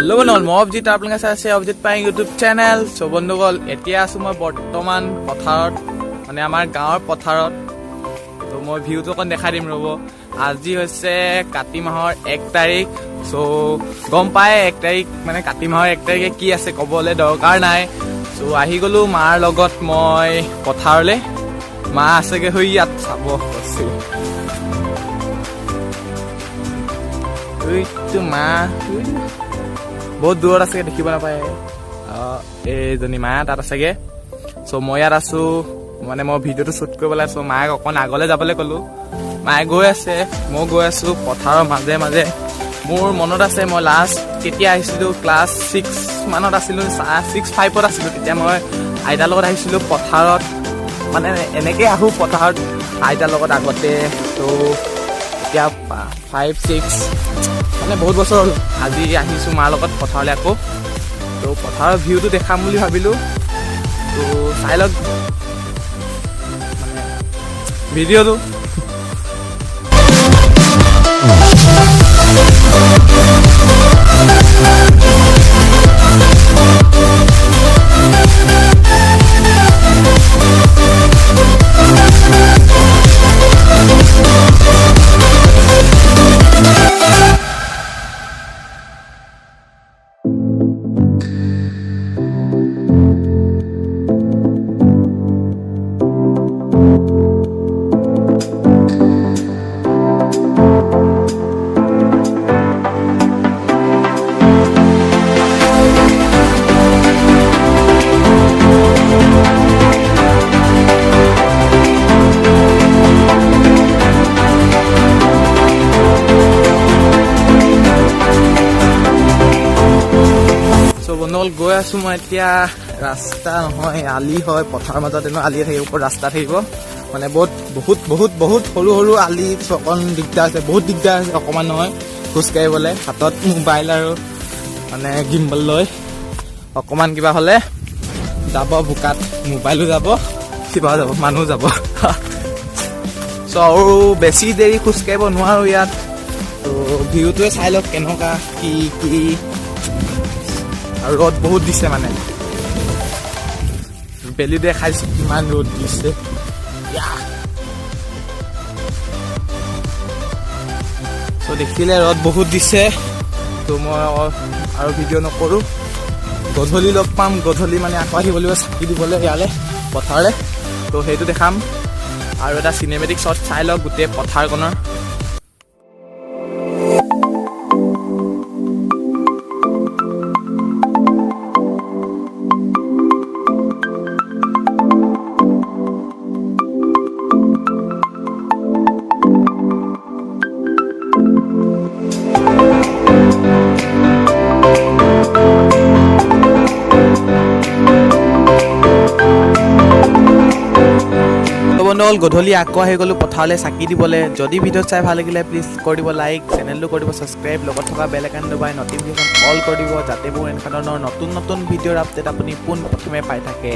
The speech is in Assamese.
Hello, Moi Abhijit Ru Apunlukeii Abhijit Payeng YouTube channel. So, bondhuhkl, etia asu moi bortoman potharot, mane amar gaor potharot. So, moi view to kon dekhai dim robo. Aji hoise Kati mahor 1 tarikh. So, gom pae 1 tarikh mane Kati mahor 1 tarikhe ki ase kobole dorkar nai. So, ahi golu mar logot moi potharole. Ma asege hoi yat sabo hosu. Itu ma বহুত দূৰত আছে দেখিব নাপায় এইজনী মায়া তাত আছেগে সো মই ইয়াত আছো মানে মই ভিডিঅ'টো শ্বুট কৰিবলৈ আছো মায়াক অকণ আগলৈ যাবলৈ ক'লো মায়ে গৈ আছে মই গৈ আছো পথাৰৰ মাজে মাজে মোৰ মনত আছে মই লাষ্ট কেতিয়া আহিছিলো ক্লাছ 6 মানত আছিলো 6-5 ত আছিলো তেতিয়া মই আইতাৰ লগত আহিছিলো পথাৰত মানে এনেকৈ আহো পথাৰত আইতাৰ লগত আগতে তো এতিয়া 5-6 মানে বহুত বছৰ হ'ল আজি আহিছো মাৰ লগত পথাৰলৈ আকৌ তো পথাৰৰ ভিউটো দেখাম বুলি ভাবিলো তো চাই লওক মানে ভিডিঅ'টো বন্ধুসকল গৈ আছো মই এতিয়া ৰাস্তা নহয় আলি হয় পথাৰৰ মাজত এনে আলি থাকিব ওপৰত ৰাস্তা থাকিব মানে বহুত সৰু সৰু আলি অকণ দিগদাৰ আছে বহুত দিগদাৰ আছে অকণমান নহয় খোজকাঢ়িবলৈ হাতত মোবাইল আৰু মানে গিম্বল লৈ অকণমান কিবা হ'লে যাব বোকাত মোবাইলো যাব কিবা যাব মানুহ যাব চ' আৰু বেছি দেৰি খোজকাঢ়িব নোৱাৰো ইয়াত তো ভিউটোৱে চাই লওক কেনেকুৱা কি আৰু ৰ'দ বহুত দিছে মানে বেলি দেখাইছো কিমান ৰ'দ দিছে চ' দেখিলে ৰ'দ বহুত দিছে তো মই আৰু ভিডিঅ' নকৰোঁ গধূলি লগ পাম গধূলি মানে আকৌ আহিব লাগিব চাকি দিবলৈ ইয়ালৈ পথাৰলৈ তো সেইটো দেখাম আৰু এটা চিনেমেটিক শ্বট চাই লওক গোটেই পথাৰখনৰ গধূলি আকৌ আহি গ'লো পথাৰলৈ চাকি দিবলৈ যদি ভিডিঅ' চাই ভাল লাগিলে প্লিজ কৰি দিব লাইক চেনেলটো কৰি দিব ছাবস্ক্ৰাইব লগত থকা বেল আইকন দবাই নটিফিকেশ্যন অল কৰি দিব যাতে মোৰ এনেকুৱা ধৰণৰ নতুন ভিডিঅ'ৰ আপডেট আপুনি পোনপ্ৰথমে পাই থাকে